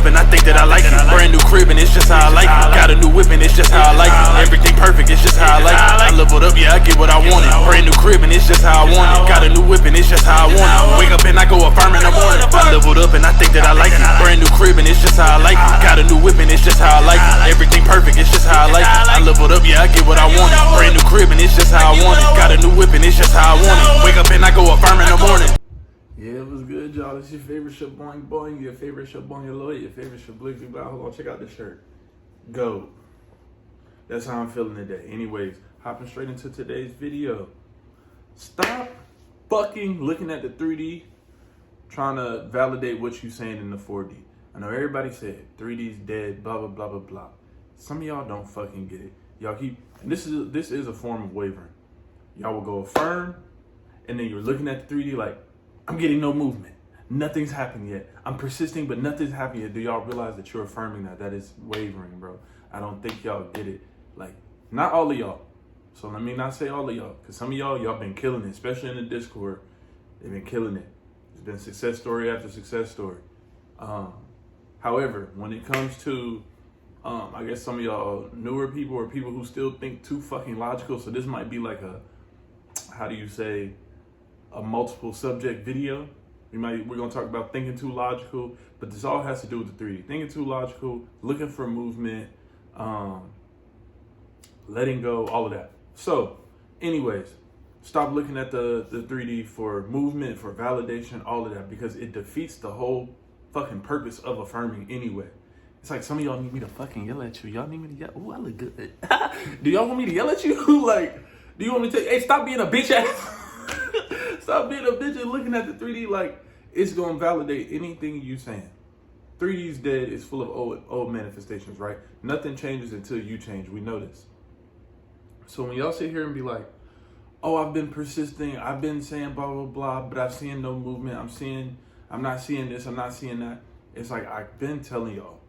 up and I think that I like it. Brand new crib and it's just how I like it. Got a new whip and it's just how I like it. Everything perfect, it's just how I like it. I leveled up, yeah, I get what I wanted. Brand new crib and it's just how I want it. Got a new whip and it's just how I want it. Wake up and I go affirm in the morning. I leveled up and I think that I like it. Brand new crib and it's just how I like it. Got a new whip and it's just how I like it. Everything perfect, it's just how I like it. I leveled up, yeah, I get what I wanted. Brand new crib and it's just how I want it. Got a new whip and it's just how I want it. Wake up and I go affirm in the morning. Yeah, it was good, y'all. It's your favorite Shaboing Boing, your favorite Shaboing Lawyer, your favorite Shablicky Blah. Hold on, check out this shirt. Go. That's how I'm feeling today. Anyways, hopping straight into today's video. Stop fucking looking at the 3D, trying to validate what you're saying in the 4D. I know everybody said 3D's dead, blah, blah, blah, blah, blah. Some of y'all don't fucking get it. Y'all keep, and this is a form of wavering. Y'all will go affirm, and then you're looking at the 3D like, I'm getting no movement. Nothing's happened yet. I'm persisting, but nothing's happened yet. Do y'all realize that you're affirming that? That is wavering, bro. I don't think y'all get it. Like, not all of y'all. So let me not say all of y'all, because some of y'all been killing it, especially in the Discord. They've been killing it. It's been success story after success story. However, when it comes to, I guess some of y'all newer people or people who still think too fucking logical, so this might be like a, how do you say, a multiple subject video. We're gonna talk about thinking too logical, but this all has to do with the 3D. Thinking too logical, looking for movement, letting go, all of that. So, anyways, stop looking at the 3D for movement, for validation, all of that, because it defeats the whole fucking purpose of affirming anyway. It's like some of y'all need me to fucking yell at you. Y'all need me to yell. Ooh, I look good. Do y'all want me to yell at you? Like, do you want me to hey, stop being a bitch ass? Stop being a bitch and looking at the 3D like it's gonna validate anything you saying. 3D's dead. It's full of old manifestations, right? Nothing changes until you change. We know this. So when y'all sit here and be like, oh, I've been persisting, I've been saying blah, blah, blah, but I've seen no movement. I'm not seeing this, I'm not seeing that. It's like, I've been telling y'all,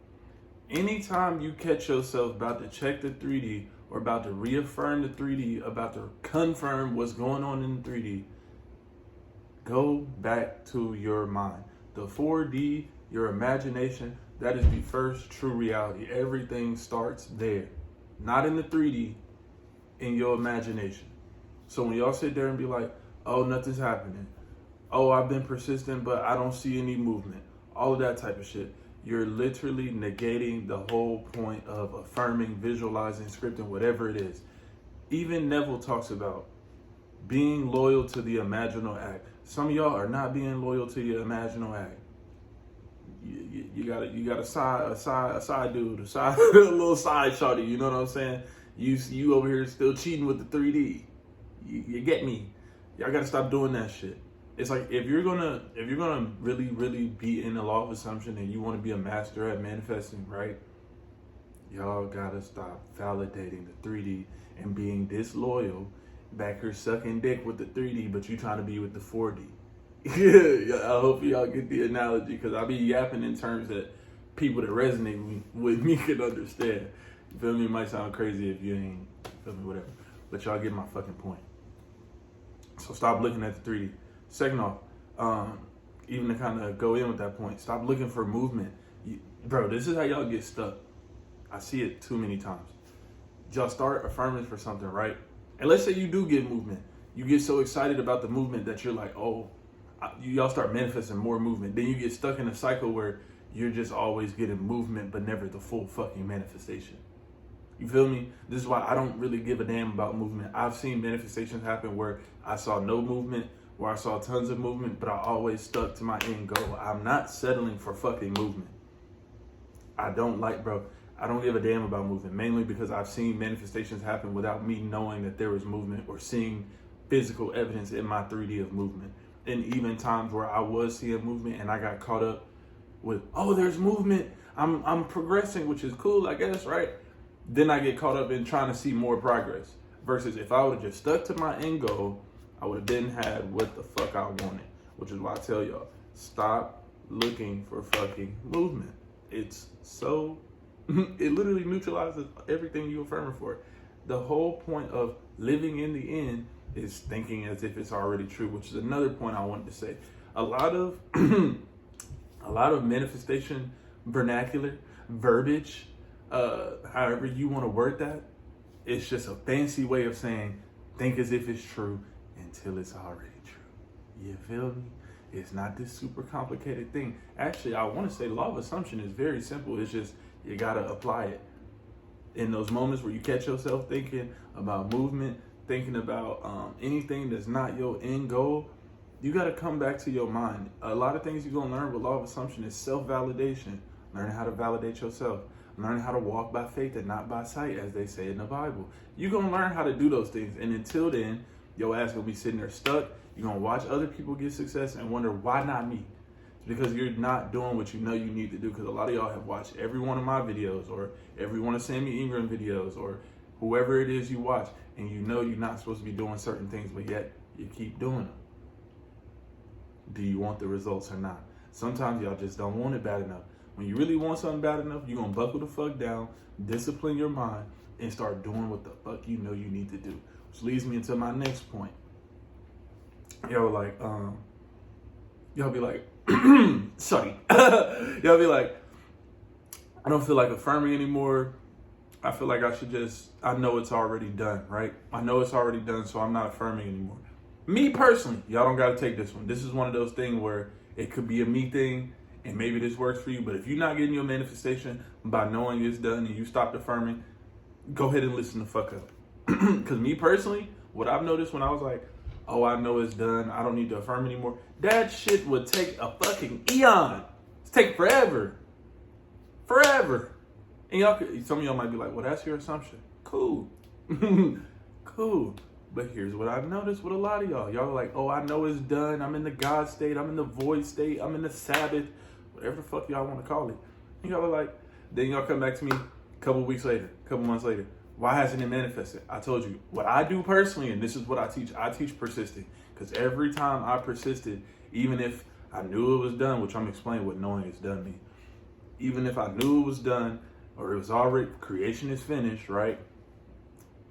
anytime you catch yourself about to check the 3D or about to reaffirm the 3D, about to confirm what's going on in the 3D, go back to your mind. The 4D, your imagination, that is the first true reality. Everything starts there. Not in the 3D, in your imagination. So when y'all sit there and be like, oh, nothing's happening. Oh, I've been persistent, but I don't see any movement. All of that type of shit. You're literally negating the whole point of affirming, visualizing, scripting, whatever it is. Even Neville talks about being loyal to the imaginal act. Some of y'all are not being loyal to your imaginal act. You got a side dude, a little side shawty. You know what I'm saying? You over here still cheating with the 3D. You get me? Y'all gotta stop doing that shit. It's like if you're gonna really, really be in the law of assumption and you want to be a master at manifesting, right? Y'all gotta stop validating the 3D and being disloyal back here sucking dick with the 3D, but you trying to be with the 4D. Yeah, I hope y'all get the analogy, because I be yapping in terms that people that resonate with me can understand. You feel me? It might sound crazy if you ain't, feel me, whatever. But y'all get my fucking point. So stop looking at the 3D. Second off, even to kind of go in with that point, stop looking for movement. Bro, this is how y'all get stuck. I see it too many times. Y'all start affirming for something, right? And let's say you do get movement. You get so excited about the movement that you're like, oh, y'all start manifesting more movement. Then you get stuck in a cycle where you're just always getting movement, but never the full fucking manifestation. You feel me? This is why I don't really give a damn about movement. I've seen manifestations happen where I saw no movement, where I saw tons of movement, but I always stuck to my end goal. I'm not settling for fucking movement. I don't give a damn about movement, mainly because I've seen manifestations happen without me knowing that there was movement or seeing physical evidence in my 3D of movement. And even times where I was seeing movement and I got caught up with, oh, there's movement, I'm progressing, which is cool, I guess, right? Then I get caught up in trying to see more progress. Versus if I would have just stuck to my end goal, I would have then had what the fuck I wanted. Which is why I tell y'all, stop looking for fucking movement. It's so, it literally neutralizes everything you affirming for. The whole point of living in the end is thinking as if it's already true, which is another point I wanted to say. A lot of manifestation vernacular, verbiage, however you want to word that. It's just a fancy way of saying think as if it's true until it's already true. You feel me? It's not this super complicated thing. Actually, I want to say law of assumption is very simple. It's just you got to apply it. In those moments where you catch yourself thinking about movement, thinking about anything that's not your end goal, you got to come back to your mind. A lot of things you're going to learn with law of assumption is self-validation. Learning how to validate yourself. Learning how to walk by faith and not by sight, as they say in the Bible. You're going to learn how to do those things. And until then, your ass going to be sitting there stuck. You're going to watch other people get success and wonder, why not me? It's because you're not doing what you know you need to do. Because a lot of y'all have watched every one of my videos or every one of Sammy Ingram videos or whoever it is you watch. And you know you're not supposed to be doing certain things, but yet you keep doing them. Do you want the results or not? Sometimes y'all just don't want it bad enough. When you really want something bad enough, you're going to buckle the fuck down, discipline your mind, and start doing what the fuck you know you need to do. Which leads me into my next point. Y'all be like, sorry. Y'all be like, I don't feel like affirming anymore. I feel like I know it's already done, right? I know it's already done, so I'm not affirming anymore. Me personally, y'all don't got to take this one. This is one of those things where it could be a me thing, and maybe this works for you, but if you're not getting your manifestation by knowing it's done and you stopped affirming, go ahead and listen the fuck up. Because me personally, what I've noticed when I was like, oh, I know it's done, I don't need to affirm anymore, that shit would take a fucking eon. It's take forever. Forever. And some of y'all might be like, well, that's your assumption. Cool. Cool. But here's what I've noticed with a lot of y'all. Y'all are like, oh, I know it's done. I'm in the God state. I'm in the void state. I'm in the Sabbath. Whatever the fuck y'all want to call it. And y'all are like, then y'all come back to me a couple weeks later, a couple months later. Why hasn't it manifested? I told you, what I do personally, and this is what I teach persisting. Because every time I persisted, even if I knew it was done, which I'm explaining what knowing it's done means. Even if I knew it was done, or it was already, creation is finished, right?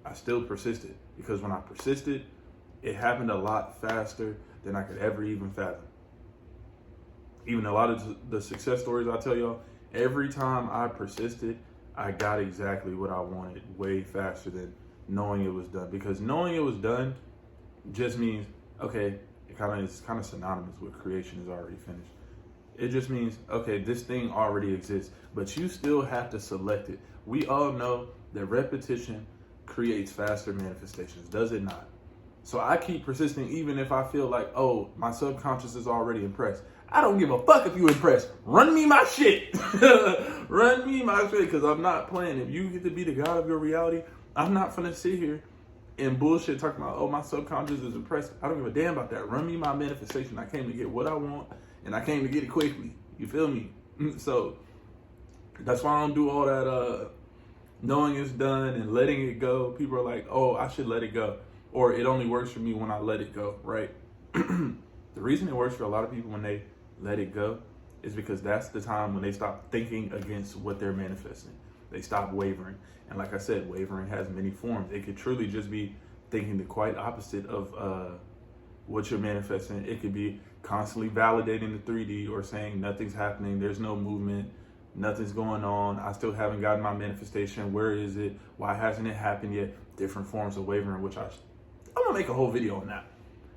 I still persisted. Because when I persisted, it happened a lot faster than I could ever even fathom. Even a lot of the success stories I tell y'all, every time I persisted, I got exactly what I wanted way faster than knowing it was done. Because knowing it was done just means, okay, it's kind of synonymous with creation is already finished. It just means, okay, this thing already exists, but you still have to select it. We all know that repetition creates faster manifestations, does it not? So I keep persisting even if I feel like, oh, my subconscious is already impressed. I don't give a fuck if you impressed. Run me my shit. Run me my shit, because I'm not playing. If you get to be the God of your reality, I'm not finna sit here and bullshit talking about, oh, my subconscious is impressed. I don't give a damn about that. Run me my manifestation. I came to get what I want, and I came to get it quickly. You feel me? So that's why I don't do all that knowing it's done and letting it go. People are like, oh, I should let it go. Or it only works for me when I let it go, right? The reason it works for a lot of people when they let it go is because that's the time when they stop thinking against what they're manifesting. They stop wavering. And like I said, wavering has many forms. It could truly just be thinking the quite opposite of what you're manifesting. It could be constantly validating the 3D or saying nothing's happening, there's no movement, nothing's going on, I still haven't gotten my manifestation, where is it, why hasn't it happened yet? Different forms of wavering, which I'm gonna make a whole video on that.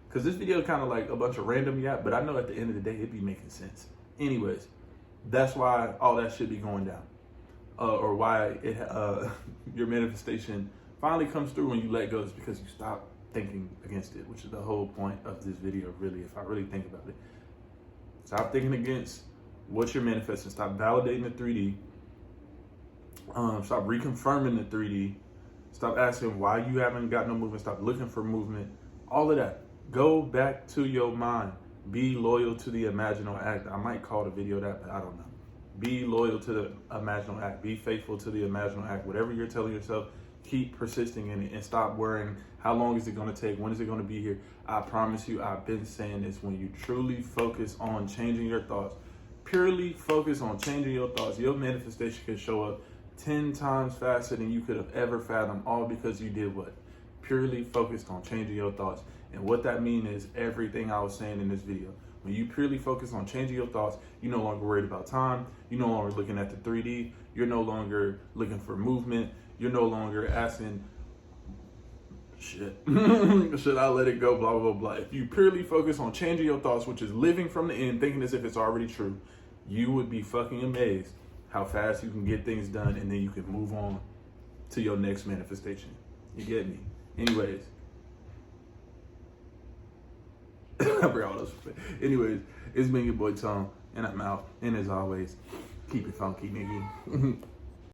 Because this video is kind of like a bunch of random yap, but I know at the end of the day, it'd be making sense. Anyways, that's why all that should be going down. Or why your manifestation finally comes through when you let go is because you stop thinking against it, which is the whole point of this video, really, if I really think about it. Stop thinking against what you're manifesting. Stop validating the 3D. Stop reconfirming the 3D. Stop asking why you haven't got no movement. Stop looking for movement. All of that. Go back to your mind. Be loyal to the imaginal act. I might call the video that, but I don't know. Be loyal to the imaginal act. Be faithful to the imaginal act. Whatever you're telling yourself, keep persisting in it and stop worrying. How long is it going to take? When is it going to be here? I promise you, I've been saying this. When you truly focus on changing your thoughts, purely focus on changing your thoughts, your manifestation can show up 10 times faster than you could have ever fathomed, all because you did what? Purely focused on changing your thoughts. And what that means is everything I was saying in this video. When you purely focus on changing your thoughts, you're no longer worried about time. You're no longer looking at the 3D. You're no longer looking for movement. You're no longer asking, shit, should I let it go, blah, blah, blah. If you purely focus on changing your thoughts, which is living from the end, thinking as if it's already true, you would be fucking amazed how fast you can get things done, and then you can move on to your next manifestation. You get me? Anyways. I forgot what else to say. Anyways, it's been your boy Tom, and I'm out. And as always, keep it funky, nigga.